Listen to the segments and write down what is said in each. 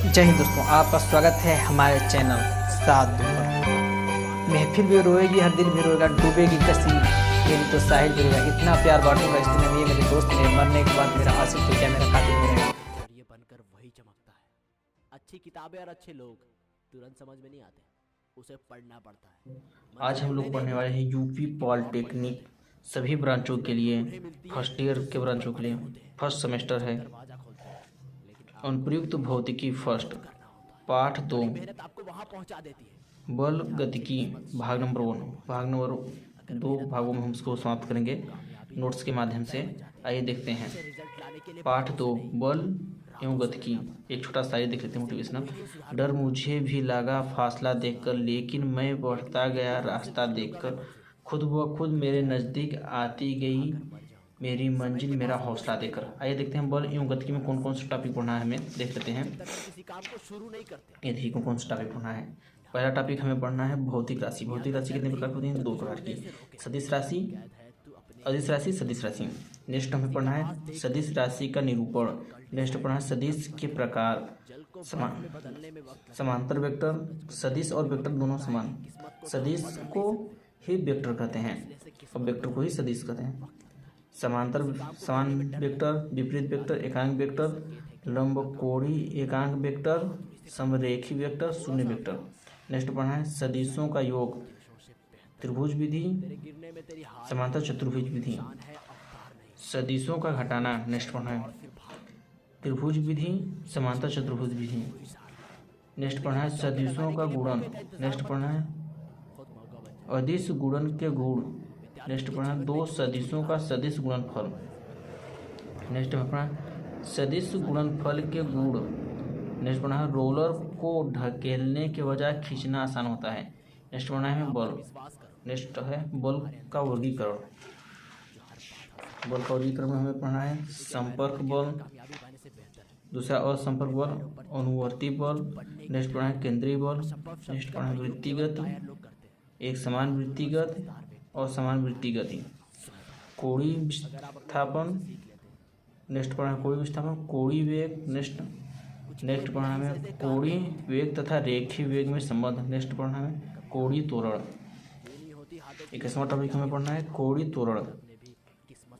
जय हिंद दोस्तों, आपका स्वागत है हमारे चैनल साथ दो पर। महफिल भी रोएगी, हर दिल भी रोएगा, डूबेगी कश्ती मेरी तो साहिल भी रोएगा। इतना प्यार बांटूंगा इस दुनिया में, ये मेरे दोस्त मेरे मरने के बाद मेरा आशिक तो क्या मेरा कातिल भी रहेगा। और ये बनकर वही चमकता है। अच्छी किताबें और अच्छे लोग तुरंत समझ में नहीं आते, उसे पढ़ना पड़ता है। आज हम लोग पढ़ने वाले हैं यूपी पॉलिटेक्निक सभी ब्रांचों के लिए, फर्स्ट ईयर के ब्रांचों के लिए, फर्स्ट सेमेस्टर है। दरवाजा खोलते हैं, लेकिन अनुप्रयुक्त भौतिकी फर्स्ट, पाठ 2, मेहनत आपको वहां पहुंचा देती है। बल गतिकी, भाग नंबर 1। भाग नंबर 2 भागों में हम इसको समाप्त करेंगे नोट्स के माध्यम से। आइए देखते हैं। रिजल्ट लाने के लिए पाठ 2, बल एवं गतिकी। एक छोटा सा देख लेते हैं मोटिवेशनल। डर मुझे भी लगा फासला देखकर, लेकिन मैं बढ़ता गया रास्ता देखकर। खुद ब खुद मेरे नज़दीक आती गई मेरी मंजिल मेरा हौसला देकर। आइए देखते हैं बल एवं गतिकी में कौन कौन सा टॉपिक पढ़ना है, हमें देख लेते हैं। किसी काम को शुरू नहीं करते। ये देखिए कौन सा टॉपिक पढ़ना है। पहला टॉपिक हमें पढ़ना है भौतिक राशि। भौतिक राशि कितने प्रकार की होती है? 2 प्रकार की, सदिश राशि, अदिश राशि, सदिश राशि। नेक्स्ट हमें पढ़ना है सदिश राशि का निरूपण। नेक्स्ट पढ़ना है सदिश के प्रकार, समांतर वेक्टर। सदिश और वेक्टर दोनों समान। सदिश को ही वेक्टर कहते हैं और वेक्टर को ही सदिश कहते हैं। समांतर समान वेक्टर, विपरीत वेक्टर, एकांक वेक्टर, लंबकोणी एकांक वेक्टर, समरेखी वेक्टर, शून्य वेक्टर। नेक्स्ट पढ़ना है सदिशों का योग, त्रिभुज विधि, समांतर चतुर्भुज विधि। सदिशों का घटाना नेक्स्ट पढ़ना है त्रिभुज विधि, समांतर चतुर्भुज विधि। नेक्स्ट पढ़ना है सदिशों का गुणन। नेक्स्ट पढ़ना है अदिश गुणन के गुण। नेक्स्ट पढ़ना है 2 सदिशों का सदिश गुणनफल। नेक्स्ट पढ़ना है सदिश गुणनफल के गुण। नेक्स्ट पढ़ना है रोलर को ढकेलने के बजाय खींचना आसान होता है। नेक्स्ट पढ़ना है बल। नेक्स्ट है बल का वर्गीकरण। बल का वर्गीकरण में हमें पढ़ना है संपर्क बल, दूसरा असंपर्क बल, अनुवर्ती बल। नेक्स्ट पढ़ना है केंद्रीय बल। नेक्स्ट पढ़ना है वृत्तिगत, एक समान वृत्तिगत और समान वृत्तिगति, कोणीय विस्थापन। नेक्स्ट पढ़ना है कोणीय विस्थापन, कोणीय वेग। नेक्स्ट पढ़ना है कोणीय वेग तथा रेखीय वेग में संबंध। नेक्स्ट पढ़ना है कोणीय त्वरण। 21वां टॉपिक हमें पढ़ना है कोणीय त्वरण।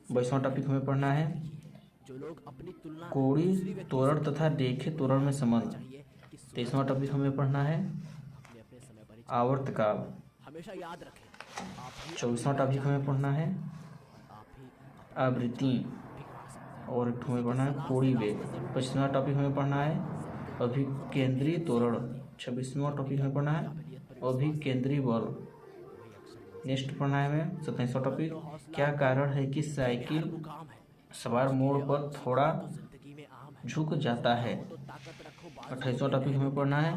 22वां टॉपिक हमें पढ़ना है कोणीय त्वरण तथा रेखीय त्वरण में संबंध। 23वां टॉपिक हमें पढ़ना है आवर्तकाल। 24वां टॉपिक हमें पढ़ना है आवृत्ति और हमें पढ़ना है कोणीय वेग। 25वां टॉपिक हमें पढ़ना है अभिकेंद्रीय त्वरण। 26वां टॉपिक हमें पढ़ना है अभिकेंद्रीय बल। नेक्स्ट पढ़ना है हमें 27वां टॉपिक क्या कारण है कि साइकिल सवार मोड़ पर थोड़ा झुक जाता है। 28वां टॉपिक हमें पढ़ना है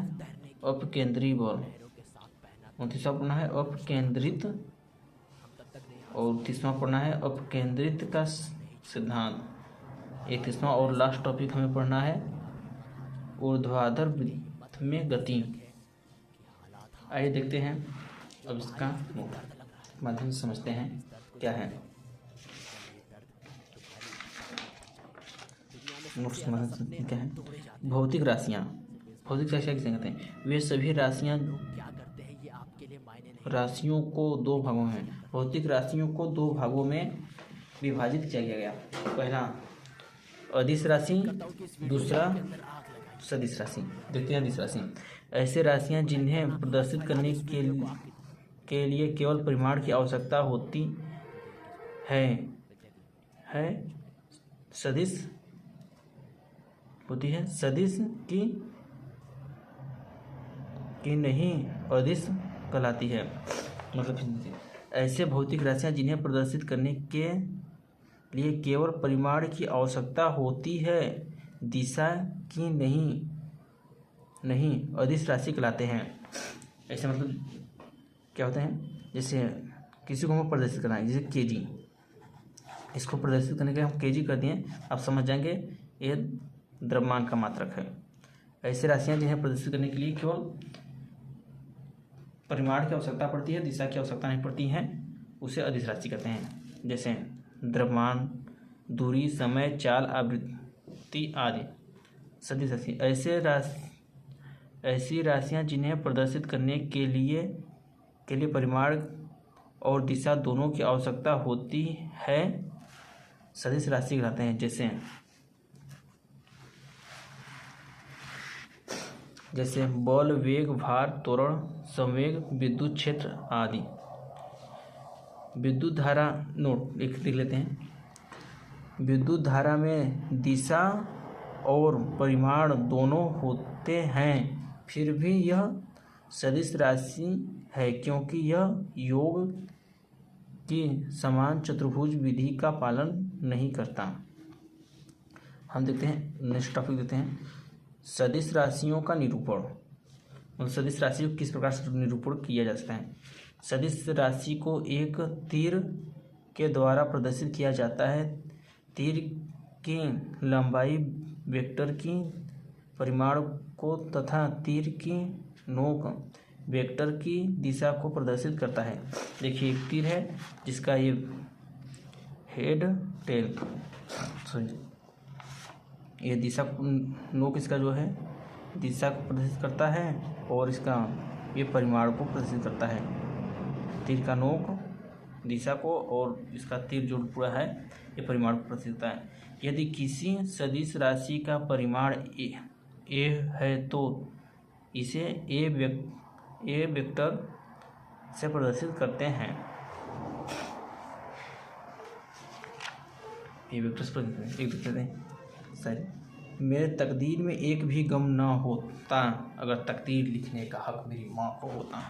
अपकेंद्रीय बल। 29वां पढ़ना है अपकेंद्रित और 30वां पढ़ना है अपकेंद्रित का सिद्धांत। 31वां और लास्ट टॉपिक हमें पढ़ना है ऊर्ध्वाधर वृत्त में गति। आइए देखते हैं अब इसका माध्यम से समझते हैं क्या है। नोट्स के माध्यम से क्या है भौतिक राशियाँ। भौतिक राशियाँ किसे कहते हैं? वे सभी राशियों को 2 भागों में, भौतिक राशियों को 2 भागों में विभाजित किया गया। पहला अदिश राशि, दूसरा सदिश राशि। देखते हैं अदिश राशि। ऐसे राशियाँ जिन्हें प्रदर्शित करने के लिए केवल परिमाण की आवश्यकता होती है सदिश होती है, सदिश की नहीं अदिश कहलाती है। मतलब ऐसे भौतिक राशियाँ जिन्हें प्रदर्शित करने के लिए केवल परिमाण की आवश्यकता होती है, दिशा की नहीं अदिश राशि कहलाते हैं। ऐसे मतलब क्या होते हैं? जैसे किसी को हमें प्रदर्शित करना है, जैसे केजी, इसको प्रदर्शित करने के लिए हम केजी कर दिए, आप समझ जाएंगे ये द्रव्यमान का मात्रक है। ऐसे राशियाँ जिन्हें प्रदर्शित करने के लिए केवल परिमाण की आवश्यकता पड़ती है, दिशा की आवश्यकता नहीं पड़ती है, उसे अदिश राशि कहते हैं। जैसे द्रव्यमान, दूरी, समय, चाल, आवृत्ति आदि सदिश राशि। ऐसी राशियां जिन्हें प्रदर्शित करने के लिए परिमाण और दिशा दोनों की आवश्यकता होती है सदिश राशि कहलाते हैं। जैसे बल, वेग, भार, त्वरण, संवेग, विद्युत क्षेत्र आदि। विद्युत धारा नोट लिख लेते हैं। विद्युत धारा में दिशा और परिमाण दोनों होते हैं, फिर भी यह सदिश राशि है क्योंकि यह योग की समान चतुर्भुज विधि का पालन नहीं करता। हम देखते हैं, नेक्स्ट टॉपिक देखते हैं, सदिश राशियों का निरूपण। मतलब सदिश राशि को किस प्रकार से निरूपण किया जा सकता है। सदिश राशि को एक तीर के द्वारा प्रदर्शित किया जाता है। तीर की लंबाई वेक्टर की परिमाण को तथा तीर की नोक वेक्टर की दिशा को प्रदर्शित करता है। देखिए एक तीर है जिसका ये हेड टेल ये दिशा नोक इसका जो है दिशा को प्रदर्शित करता है और इसका ये परिमाण को प्रदर्शित करता है। तीर का नोक दिशा को और इसका तीर जो पूरा है ये परिमाण को प्रदर्शित करता है। यदि किसी सदिश राशि का परिमाण ए है तो इसे ए वेक्टर से प्रदर्शित करते हैं। ए वेक्टर से प्रदर्शित करते हैं। मेरे तकदीर में एक भी गम ना होता अगर तकदीर लिखने का हक मेरी माँ को होता।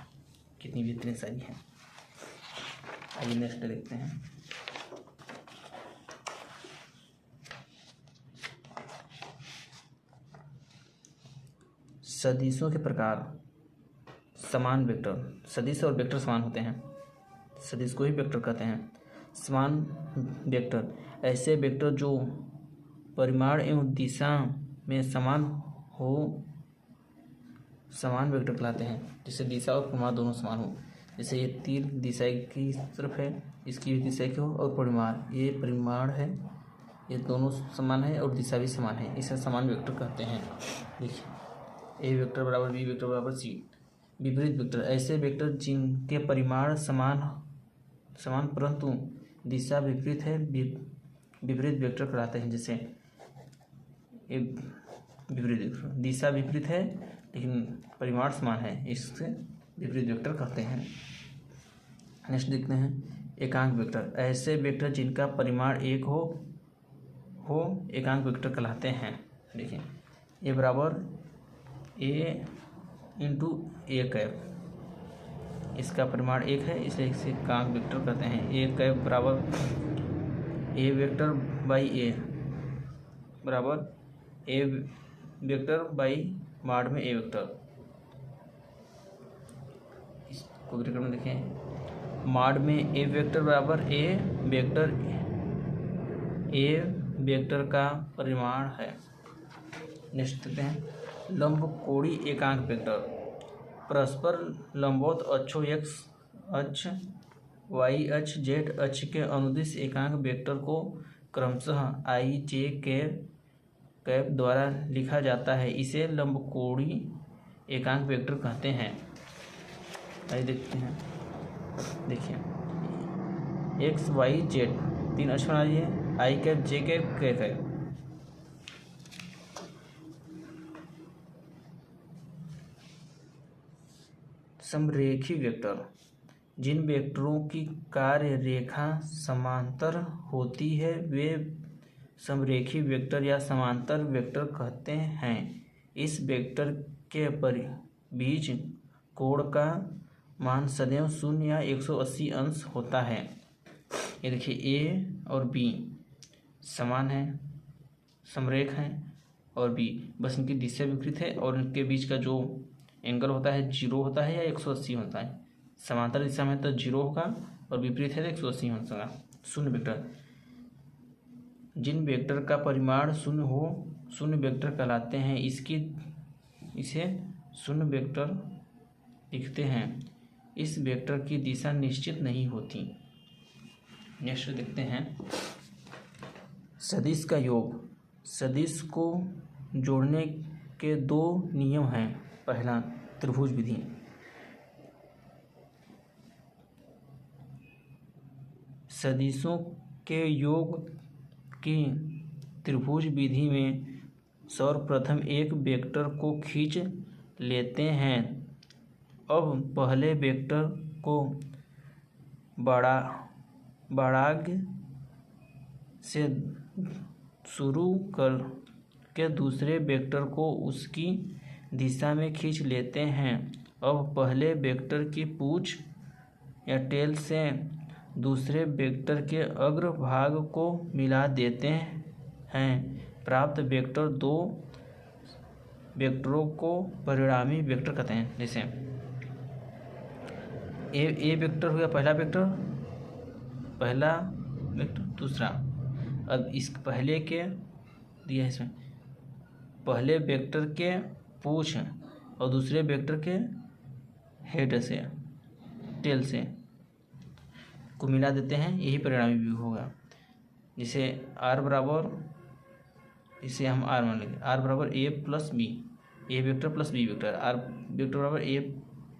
कितनी बेहतरीन शायरी है। आइए नेक्स्ट देखते हैं। सदिशों के प्रकार। समान वेक्टर। सदिश और वेक्टर समान होते हैं, सदिश को ही वेक्टर कहते हैं। समान वेक्टर ऐसे वेक्टर जो परिमाण एवं दिशा में समान हो समान वेक्टर कहलाते हैं। जैसे दिशा और परिमाण दोनों समान हो। जैसे ये तीर दिशा की तरफ है, इसकी भी दिशा की हो, और परिमाण है, ये दोनों समान है और दिशा भी समान है, इसे समान वेक्टर कहते हैं। देखिए ए वेक्टर बराबर बी वेक्टर बराबर सी। विपरीत वेक्टर ऐसे वेक्टर जिनके परिमाण समान परंतु दिशा विपरीत है विपरीत वेक्टर कहलाते हैं। जैसे एक विपरीत वेक्टर दिशा विपरीत है लेकिन परिमाण समान है, इससे विपरीत वेक्टर कहते हैं। नेक्स्ट देखते हैं एकांक वेक्टर ऐसे वेक्टर जिनका परिमाण एक हो एकांक वेक्टर कहलाते हैं। देखिए ए बराबर ए इंटू ए कैप, इसका परिमाण एक है इसलिए इसे एकांक वेक्टर कहते हैं। ए कैप बराबर ए वेक्टर बाई ए बराबर ए वेक्टर बाई माड में ए वेक्टर। इसको ग्रीक में देखें, माड में ए वेक्टर बराबर ए वेक्टर का परिमाण है। नेक्स्ट देखते हैं लंब कोणीय एकांक वेक्टर। परस्पर लंबवत अक्षों एक्स अक्ष, वाई अक्ष, जेड अक्ष के अनुदिश एकांक वेक्टर को क्रमशः आई जे कैप द्वारा लिखा जाता है। इसे लंबकोणीय एकांक वेक्टर कहते हैं। आइए देखते हैं। देखिए एक्स वाई जेड तीन अक्ष बना लिए, आई कैप जे कैप के कैप। समरेखी वेक्टर जिन वेक्टरों की कार्य रेखा समांतर होती है वे समरेखी वेक्टर या समांतर वेक्टर कहते हैं। इस वेक्टर के बीच कोण का मान सदैव 0 या 180 अंश होता है। ये देखिए ए और बी समान है, समरेख हैं, और बी बस इनकी दिशा विपरीत है और इनके बीच का जो एंगल होता है 0 होता है या 180 होता है। समांतर दिशा में तो 0 होगा और विपरीत है तो 180 होगा। शून्य वेक्टर जिन वेक्टर का परिमाण 0 हो शून्य वेक्टर कहलाते हैं। इसे शून्य वेक्टर लिखते हैं। इस वेक्टर की दिशा निश्चित नहीं होती। नेक्स्ट देखते हैं सदिश का योग। सदिश को जोड़ने के दो नियम हैं। पहला, त्रिभुज विधि। सदिशों के योग की त्रिभुज विधि में सर्वप्रथम एक वेक्टर को खींच लेते हैं। अब पहले वेक्टर को बढ़ाग से शुरू करके दूसरे वेक्टर को उसकी दिशा में खींच लेते हैं। अब पहले वेक्टर की पूंछ या टेल से दूसरे वेक्टर के अग्र भाग को मिला देते हैं। प्राप्त वेक्टर दो वेक्टरों को परिणामी वेक्टर कहते हैं। जैसे ए वेक्टर हो गया पहला वेक्टर दूसरा। अब इस पहले के दिया है इसमें पहले वेक्टर के पूंछ और दूसरे वेक्टर के हेड से टेल से को मिला देते हैं, यही परिणामी व्यू होगा। जिसे आर बराबर, इसे हम आर मान लेंगे, आर बराबर A plus B, A vector plus B vector, R vector बराबर ए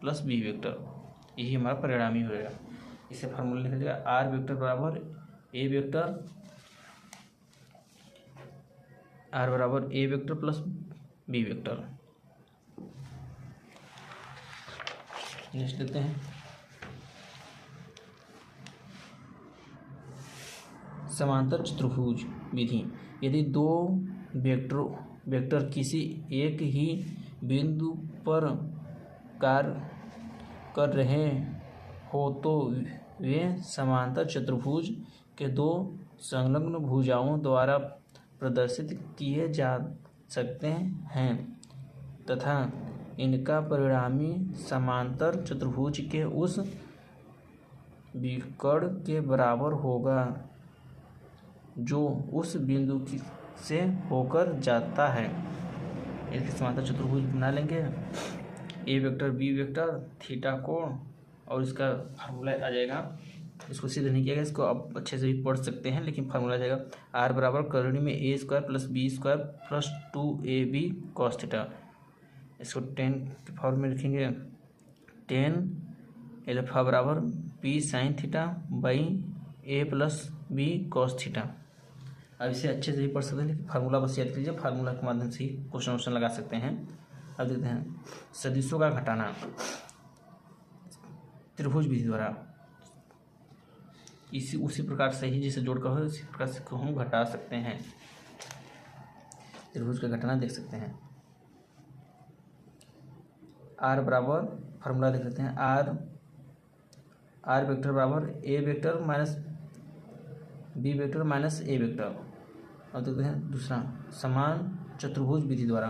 प्लस बी वेक्टर, यही हमारा परिणामी होगा। इसे फार्मूला लिखा जाएगा आर वेक्टर बराबर ए वेक्टर, आर बराबर A vector plus B vector. Next लेते हैं समांतर चतुर्भुज विधि। यदि दो वेक्टर किसी एक ही बिंदु पर कार्य कर रहे हो तो वे समांतर चतुर्भुज के दो संलग्न भुजाओं द्वारा प्रदर्शित किए जा सकते हैं तथा इनका परिणामी समांतर चतुर्भुज के उस विकर्ण के बराबर होगा जो उस बिंदु से होकर जाता है। इसके समांतर चतुर्भुज बना लेंगे, ए वेक्टर बी वेक्टर थीटा कोण, और इसका फार्मूला आ जाएगा। इसको सीधे नहीं किया गया, इसको आप अच्छे से भी पढ़ सकते हैं, लेकिन फार्मूला आ जाएगा आर बराबर करणी में A square plus B square plus 2ab cos theta. इसको 10 के फॉर्म में लिखेंगे, 10 एल्फा बराबर B sine theta by A plus B cos theta. अब इसे अच्छे से ही पढ़ सकते हैं, लेकिन फार्मूला बस याद कीजिए, फार्मूला के माध्यम से ही क्वेश्चन लगा सकते हैं। अब देखते हैं सदिशों का घटाना त्रिभुज विधि द्वारा। उसी प्रकार से ही जिसे जोड़कर हो उसी प्रकार से हम घटा सकते हैं। त्रिभुज का घटाना देख सकते हैं। आर बराबर फार्मूला देख लेते हैं, आर वेक्टर बराबर A vector minus B vector minus A vector. अब देखते हैं दूसरा समान चतुर्भुज विधि द्वारा।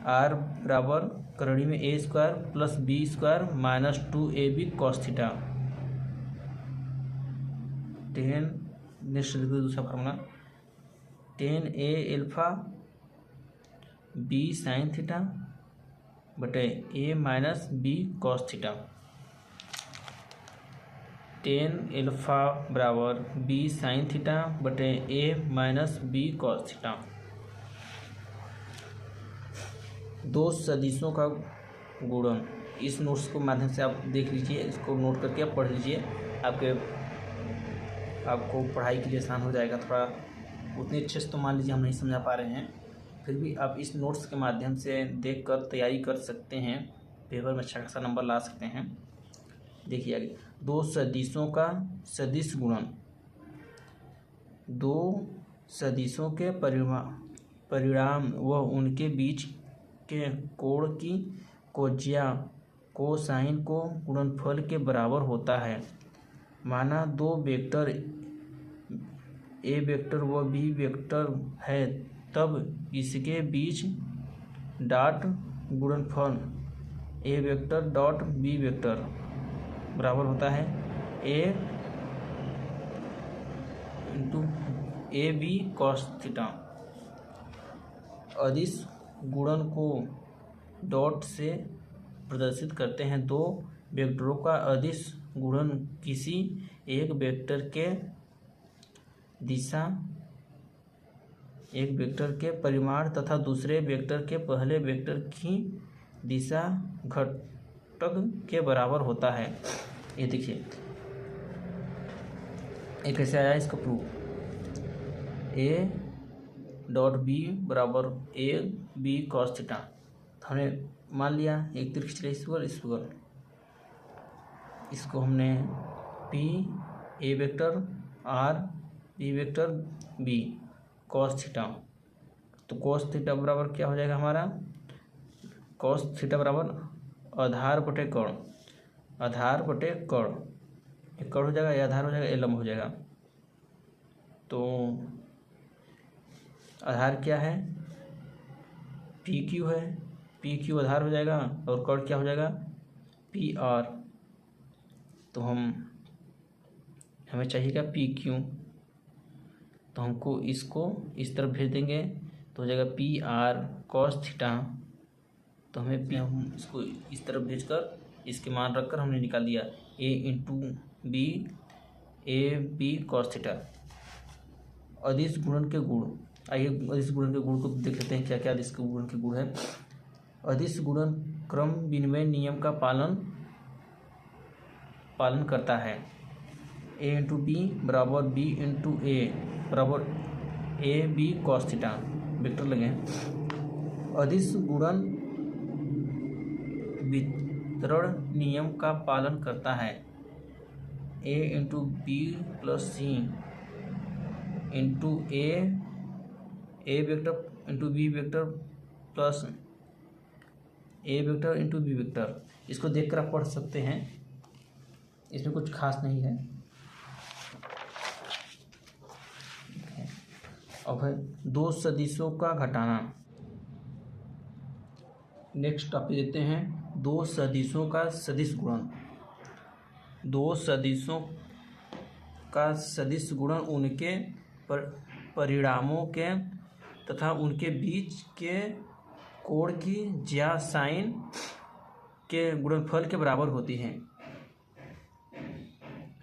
आर बराबर करणी में A square plus B square minus 2ab cos theta. 10 next दूसरा formula 10a alpha B sine theta बटे A minus B cos theta. 10 alpha बराबर बी साइन थीटा बटे A minus B cos theta. दो सदिशों का गुणन। इस नोट्स को माध्यम से आप देख लीजिए, इसको नोट करके आप पढ़ लीजिए, आपको पढ़ाई के लिए आसान हो जाएगा। थोड़ा उतने अच्छे से तो मान लीजिए हम नहीं समझा पा रहे हैं, फिर भी आप इस नोट्स के माध्यम से देखकर तैयारी कर सकते हैं, पेपर में अच्छा खासा नंबर ला सकते हैं। देखिए आगे, दो सदिशों का सदिश गुणन। दो सदिशों के परिणाम व उनके बीच के कोण की कोज्या कोसाइन को गुणनफल के बराबर होता है। माना दो वेक्टर ए वेक्टर व बी वेक्टर है, तब इसके बीच डॉट गुणनफल A vector dot B vector बराबर होता है A into A B cos theta. अदिश गुणन को डॉट से प्रदर्शित करते हैं। दो वेक्टरों का अदिश गुणन किसी एक वेक्टर के दिशा एक वेक्टर के परिमाण तथा दूसरे वेक्टर के पहले वेक्टर की दिशा घटक के बराबर होता है। ये देखिए ये कैसे आया इसका प्रूफ। ए डॉट बी बराबर ए बी कॉस थीटा। तो हमने मान लिया एक तीर खींच लिया इस पर इसको हमने P A vector R B vector B cos theta. तो कॉस थीटा बराबर क्या हो जाएगा हमारा, कॉस थीटा बराबर आधार बटे कर्ण, आधार बटे कर्ण, एक कर्ण हो जाएगा, ये आधार हो जाएगा, ये लंब हो जाएगा। तो आधार क्या है, पी क्यू है, पी क्यू आधार हो जाएगा और कर्ण क्या हो जाएगा, पी आर। तो हमें चाहिए क्या, पी क्यू। तो हमको इसको इस तरफ भेज देंगे तो हो जाएगा पी आर कॉस थीटा। तो हमें हम इसको इस तरफ भेजकर इसके मान रखकर हमने निकाल दिया A into B A B cos theta. अदिश गुणन के गुण, आइए अदिश गुणन के गुण को देख लेते हैं क्या क्या अदिश गुणन के गुण है। अदिश गुणन क्रम विनिमय नियम का पालन करता है। ए इंटू बी बराबर बी इंटू ए बराबर A B cos theta, vector लगे। अदिश गुणन वितरण नियम का पालन करता है। A into B plus C into A vector into B vector plus A vector into B vector. इसको देखकर आप पढ़ सकते हैं, इसमें कुछ खास नहीं है। अब है दो सदिशों का घटाना। नेक्स्ट टॉपिक देखते हैं, दो सदिशों का सदिश गुणन। दो सदिशों का सदिश गुणन उनके परिणामों के तथा उनके बीच के कोण की ज्या साइन के गुणनफल के बराबर होती है,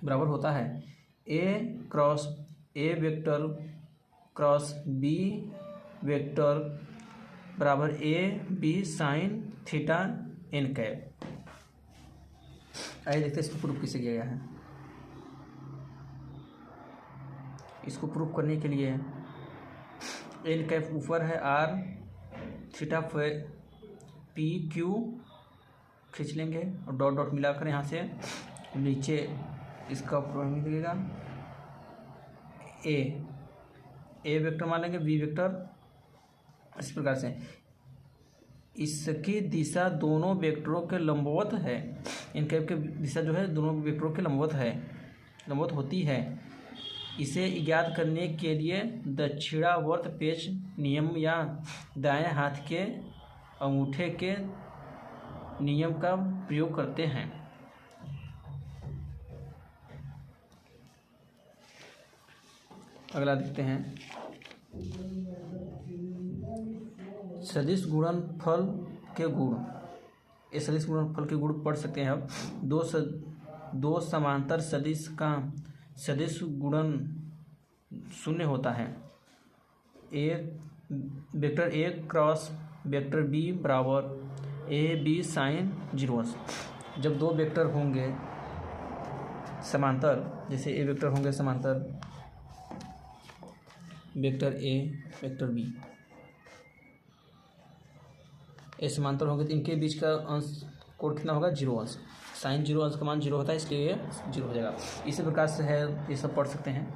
बराबर होता है। A cross A vector cross B vector बराबर A B sine theta N cap. आइए देखते हैं इसको प्रूफ कैसे किया गया है। इसको प्रूफ करने के लिए एन कैप ऊपर है आर थीटा पी क्यू खींच लेंगे और डॉट डॉट मिलाकर यहाँ से नीचे इसका प्रभाव लगेगा। ए वेक्टर मान लेंगे, बी वेक्टर इस प्रकार से। इसकी दिशा दोनों वेक्टरों के लंबवत है। इन कैप की दिशा जो है दोनों वेक्टरों के लंबवत है, लंबवत होती है। इसे ज्ञात करने के लिए दक्षिणावर्त पेच नियम या दाएं हाथ के अंगूठे के नियम का प्रयोग करते हैं। अगला देखते हैं, सदिश गुणनफल के गुण। ये सदिश गुणनफल के गुण पढ़ सकते हैं आप। दो समांतर सदिश का सदिश गुणन शून्य होता है। Vector A cross vector B बराबर ए बी साइन 0। जब दो वेक्टर होंगे समांतर, जैसे ए वेक्टर होंगे समांतर वेक्टर ए वेक्टर बी, ए समांतर होंगे तो इनके बीच का अंश कोण कितना होगा, 0 अंश। साइन 0 अंश का मान 0 होता है, इसलिए ये 0 हो जाएगा। इसी प्रकार से है, ये सब पढ़ सकते हैं।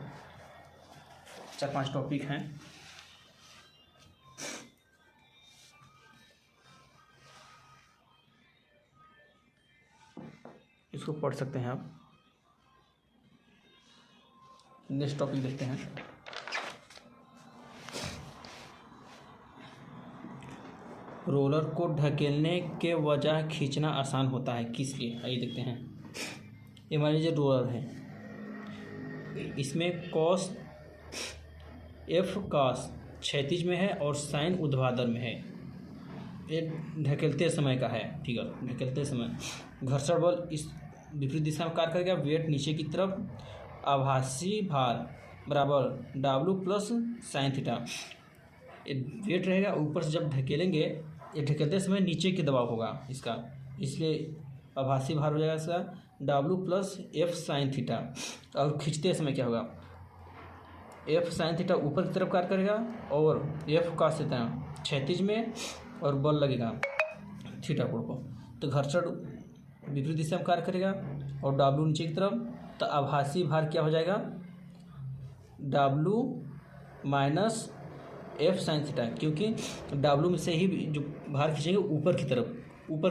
4-5 टॉपिक हैं। इसको पढ़ सकते हैं आप। नेक्स्ट टॉपिक देखते हैं, रोलर को ढकेलने के वजह खींचना आसान होता है, किस लिए, आइए देखते हैं। ये मान लीजिए रोलर है, इसमें कॉस एफ कॉस क्षैतिज में है और साइन ऊर्ध्वाधर में है। ये ढकेलते समय का है फिगर। ढकेलते समय घर्षण बल इस विपरीत दिशा में कार्य करेगा। वेट नीचे की तरफ, आभासी भार बराबर W plus sine theta. Weight रहेगा, ऊपर से जब ढकेलेंगे, ये ढकेलते समय नीचे की दबाव होगा इसका, इसलिए आभासी भार हो जाएगा इसका W plus F sine theta. और खींचते समय क्या होगा, एफ साइन थीटा ऊपर की तरफ कार्य करेगा और एफ कॉस थीटा क्षैतिज में, और बल लगेगा थीटा कोण को, तो घर्षण विपरीत दिशा में कार्य करेगा और W नीचे की तरफ, तो आभासी भार क्या हो जाएगा W minus F sine theta, क्योंकि W में से ही जो भार खींचेंगे ऊपर की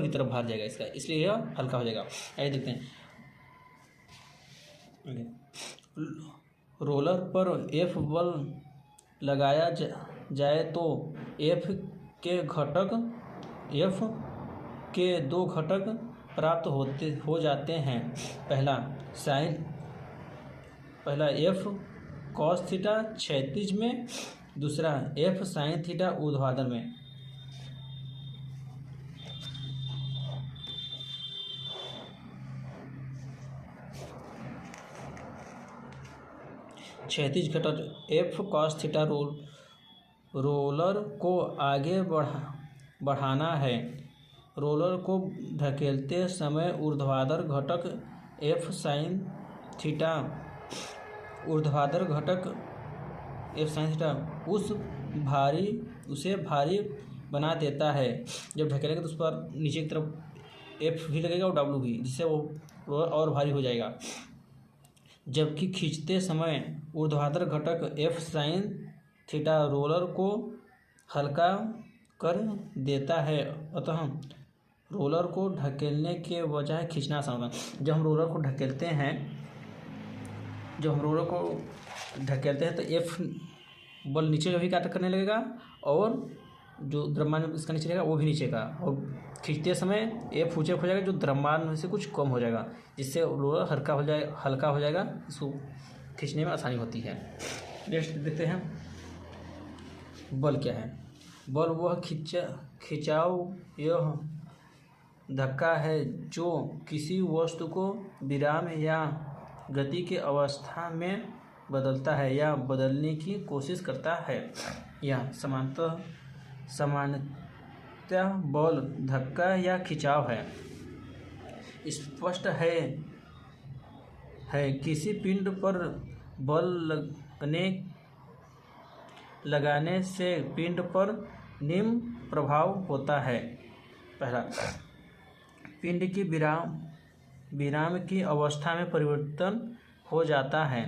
तरफ भार जाएगा इसका, इसलिए यह हल्का हो जाएगा। आइए देखते हैं, रोलर पर F बल लगाया जाए तो F के दो घटक प्राप्त हो जाते हैं। पहला F कॉस थीटा क्षैतिज में, दूसरा F साइन थीटा ऊर्ध्वाधर में। क्षैतिज घटक F कॉस थीटा रोलर को आगे बढ़ाना है। रोलर को धकेलते समय ऊर्ध्वाधर घटक F साइन थीटा उसे भारी बना देता है। जब ढकेलेंगे तो उस पर नीचे की तरफ F भी लगेगा और W भी, जिससे वो रोलर और भारी हो जाएगा। जबकि खींचते समय ऊर्ध्वाधर घटक F साइन थीटा रोलर को हल्का कर देता है, अतः रोलर को ढकेलने के बजाय खींचना आसान होगा। जब हम रोलर को ढकेलते हैं तो F बल नीचे का भी कार्य करने लगेगा और जो द्रव्यमान इसका नीचे रहेगा वो भी नीचे का, और खींचते समय F ऊंचे हो जाएगा जो द्रव्यमान में से कुछ कम हो जाएगा, जिससे रोलर हल्का हो जाएगा, इसको खींचने में आसानी होती है। नेक्स्ट देखते हैं, बल क्या है। बल वह खिंचाव यह धक्का है जो किसी वस्तु को विराम या गति की अवस्था में बदलता है या बदलने की कोशिश करता है। यह सामान्यतः बल धक्का या खिंचाव है। स्पष्ट है किसी पिंड पर बल लगाने से पिंड पर निम्न प्रभाव होता है। पहला, पिंड की विराम की अवस्था में परिवर्तन हो जाता है।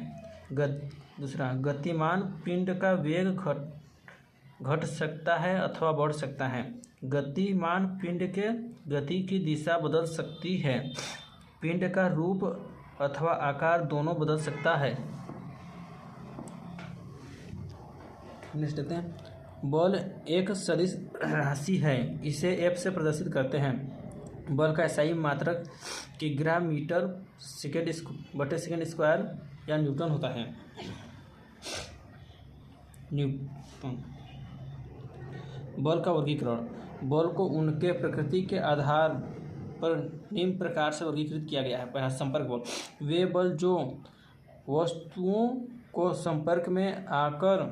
दूसरा, गतिमान पिंड का वेग घट सकता है अथवा बढ़ सकता है। गतिमान पिंड के गति की दिशा बदल सकती है। पिंड का रूप अथवा आकार दोनों बदल सकता है। नेक्स्ट देखते हैं, बल एक सदिश राशि है, इसे F से प्रदर्शित करते हैं। बल का SI मात्रक किग्रा मीटर सेकेंड स्क्वायर या न्यूटन होता है। बल का वर्गीकरण, बल को उनके प्रकृति के आधार पर निम्न प्रकार से वर्गीकृत किया गया है। पहला, संपर्क बल, वे बल जो वस्तुओं को संपर्क में आकर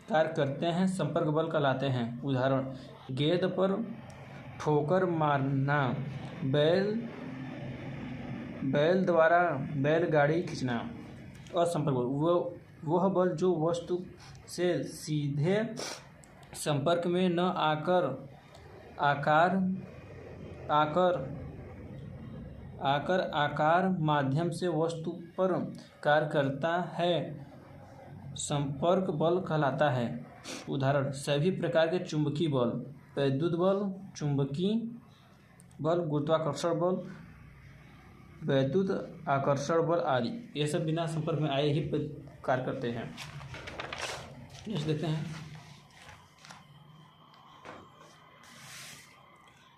कार्य करते हैं संपर्क बल कहलाते हैं। उदाहरण, गेंद पर ठोकर मारना, बैल द्वारा बैलगाड़ी खींचना। और संपर्क बल वह बल जो वस्तु से सीधे संपर्क में न आकर आकार माध्यम से वस्तु पर कार्य करता है, संपर्क बल कहलाता है। उदाहरण, सभी प्रकार के चुंबकीय बल, वैद्युत बल, चुंबकीय बल, गुरुत्वाकर्षण बल, वैद्युत आकर्षण बल आदि, ये सब बिना संपर्क में आए ही कार्य करते हैं। नेक्स्ट देखते हैं,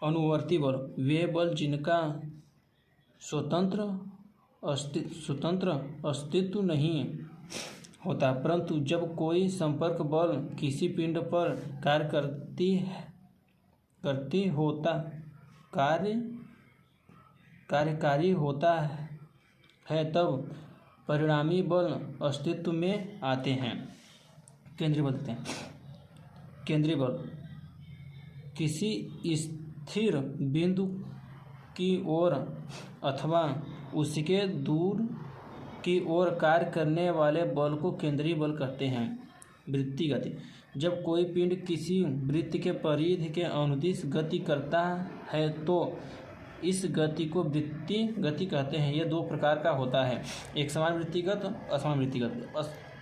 अनुवर्ती बल, वे बल जिनका स्वतंत्र अस्तित्व नहीं होता, परंतु जब कोई संपर्क बल किसी पिंड पर कार्यकारी होता है तब परिणामी बल अस्तित्व में आते हैं। केंद्रीय बल देखते हैं, केंद्रीय बल किसी स्थिर बिंदु की ओर अथवा उसके दूर की ओर कार्य करने वाले बल को केंद्रीय बल कहते हैं। वृत्तीय गति जब कोई पिंड किसी वृत्त के परिधि के अनुदिश गति करता है तो इस गति को वृत्तीय गति कहते हैं। यह दो प्रकार का होता है, एक समान वृत्तिगत, असमान वृत्तिगत।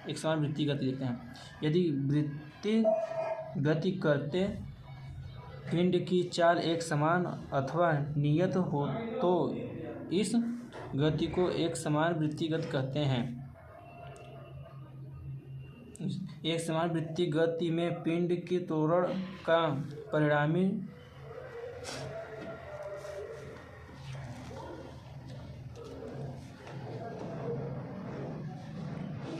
एक समान वृत्तीय गति देखते हैं। यदि वृत्तीय गति करते पिंड की चाल एक समान अथवा नियत हो तो इस गति को एक समान वृत्तीय गति कहते हैं। एक समान वृत्तीय गति में पिंड की त्वरण का परिणामी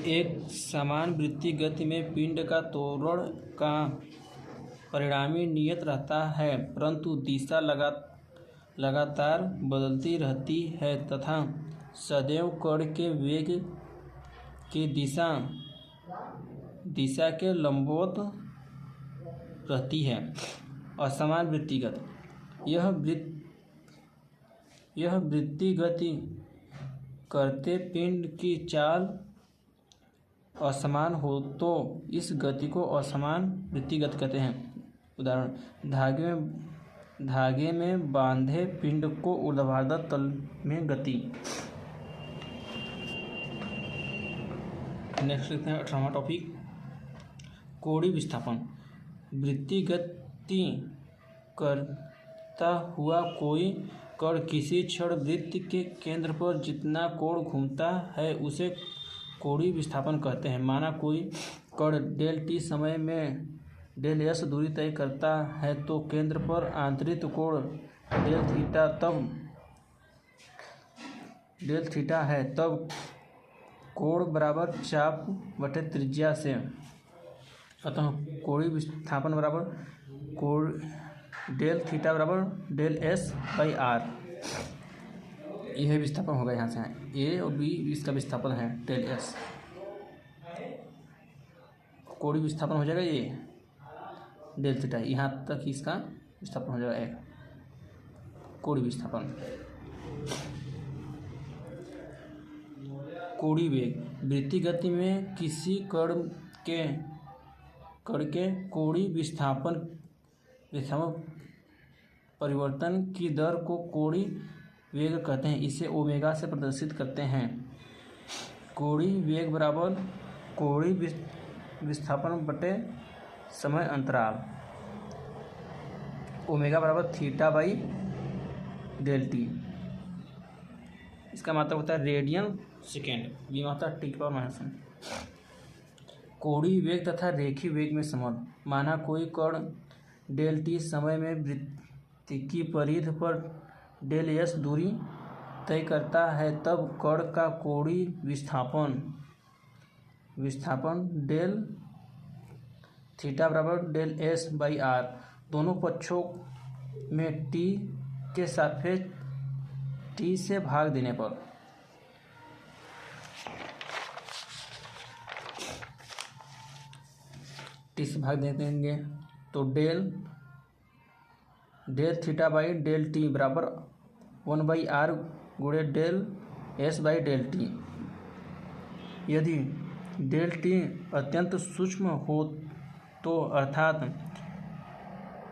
एक समान वृत्तीय गति में पिंड का त्वरण का परिणामी नियत रहता है, परंतु दिशा लगातार बदलती रहती है तथा सदैव कण के वेग की दिशा के लंबवत रहती है। असमान वृत्तीय गति यह वृत्तीय गति करते पिंड की चाल असमान हो तो इस गति को असमान वृत्तीय गति कहते हैं। उदाहरण, धागे में बांधे पिंड को ऊर्ध्वाधर तल में गति। नेक्स्ट लिखते हैं 18वां टॉपिक, कोणीय विस्थापन। वृत्तीय गति करता हुआ कोई कण किसी क्षण वृत्त के केंद्र पर जितना कोण घूमता है उसे कोणीय विस्थापन कहते हैं। माना कोई कण डेल टी समय में डेल एस दूरी तय करता है तो केंद्र पर आंतरिक कोण डेल थीटा है, तब कोण बराबर चाप बटे त्रिज्या से। अतः कोणीय विस्थापन बराबर कोण डेल थीटा बराबर डेल एस बाई आर। यह विस्थापन होगा यहाँ से, ए और बी इसका विस्थापन है डेल एस। कोणीय विस्थापन हो जाएगा ये डेल थीटा, यहाँ तक इसका विस्थापन हो जाएगा कोणीय विस्थापन। कोणीय वेग वृत्तीय गति में किसी कण के कोणीय विस्थापन परिवर्तन की दर को कोणीय वेग कहते हैं। इसे ओमेगा से प्रदर्शित करते हैं। कोणीय वेग बराबर कोणीय विस्थापन बटे समय अंतराल। ओमेगा बराबर थीटा बाई डेल टी। इसका मात्रक होता है रेडियन सेकेंड, बी मात्रा टी की पावर माइनस 1। कोणीय वेग तथा रेखीय वेग में संबंध। माना कोई कण डेल टी समय में वृत्त की परिधि पर डेल एस दूरी तय करता है, तब कण का कोणीय विस्थापन डेल थीटा बराबर डेल एस बाई आर। दोनों पक्षों में टी के सापेक्ष टी से भाग देने पर देंगे तो del theta by del T बराबर 1/r गुणे del S by del T. यदि डेल टी अत्यंत सूक्ष्म हो तो अर्थात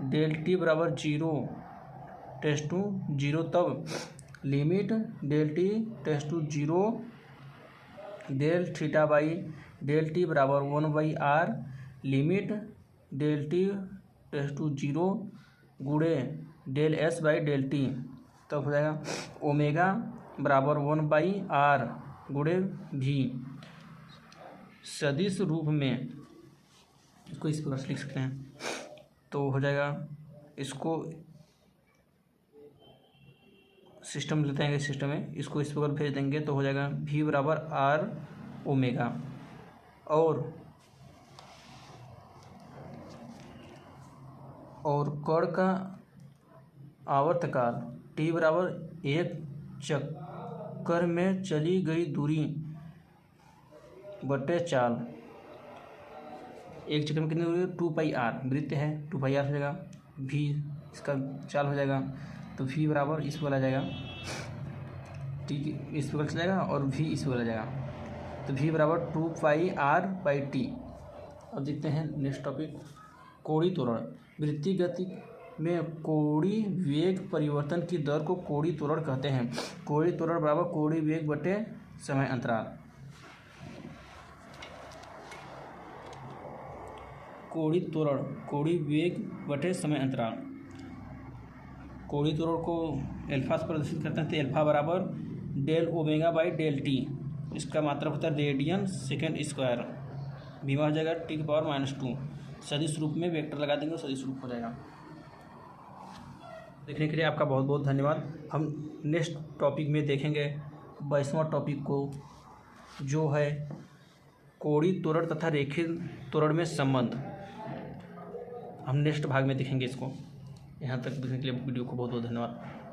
डेल टी बराबर 0 टेंड्स टू 0, तब limit del T tends to 0 del theta by del T बराबर 1/r limit del T tends to 0 गुणे del S by del T. तब हो जाएगा ओमेगा बराबर 1/r गुणे भी। सदिश रूप में इसको इस प्रकार से लिख सकते हैं, तो हो जाएगा, इसको सिस्टम लेते हैं सिस्टम में, इसको इस प्रकार भेज देंगे तो हो जाएगा v बराबर आर ओमेगा और कण का आवर्तकाल t बराबर एक चक्कर में चली गई दूरी बटे चाल। एक चक्कर में कितनी दूरी है, 2πr वृत्त है, 2πr हो जाएगा। v इसका चाल हो जाएगा, तो v बराबर इस पर आ जाएगा, t इस पर चला जाएगा और v इस पर आ जाएगा, तो v बराबर 2πr/t। अब देखते हैं नेक्स्ट टॉपिक, कोणीय त्वरण। वृत्तीय गति में कोणीय वेग परिवर्तन की दर को कोणीय त्वरण कहते हैं। कोणीय त्वरण बराबर कोणीय वेग बटे समय अंतराल। कोणीय त्वरण कोणीय वेग बटे समय अंतराल। कोणीय त्वरण को अल्फा से प्रदर्शित करते हैं, तो अल्फा बराबर del omega by del T, इसका मात्रक होता है रेडियन सेकेंड स्क्वायर, बीमा हो जाएगा t⁻²। सदिश रूप में वेक्टर लगा देंगे, सदिश रूप हो जाएगा। देखने के लिए आपका बहुत बहुत धन्यवाद। हम नेक्स्ट टॉपिक में देखेंगे 22वां टॉपिक को, जो है कोणीय त्वरण तथा रेखीय त्वरण में संबंध। हम नेक्स्ट भाग में देखेंगे इसको। यहाँ तक देखने के लिए वीडियो को बहुत बहुत धन्यवाद।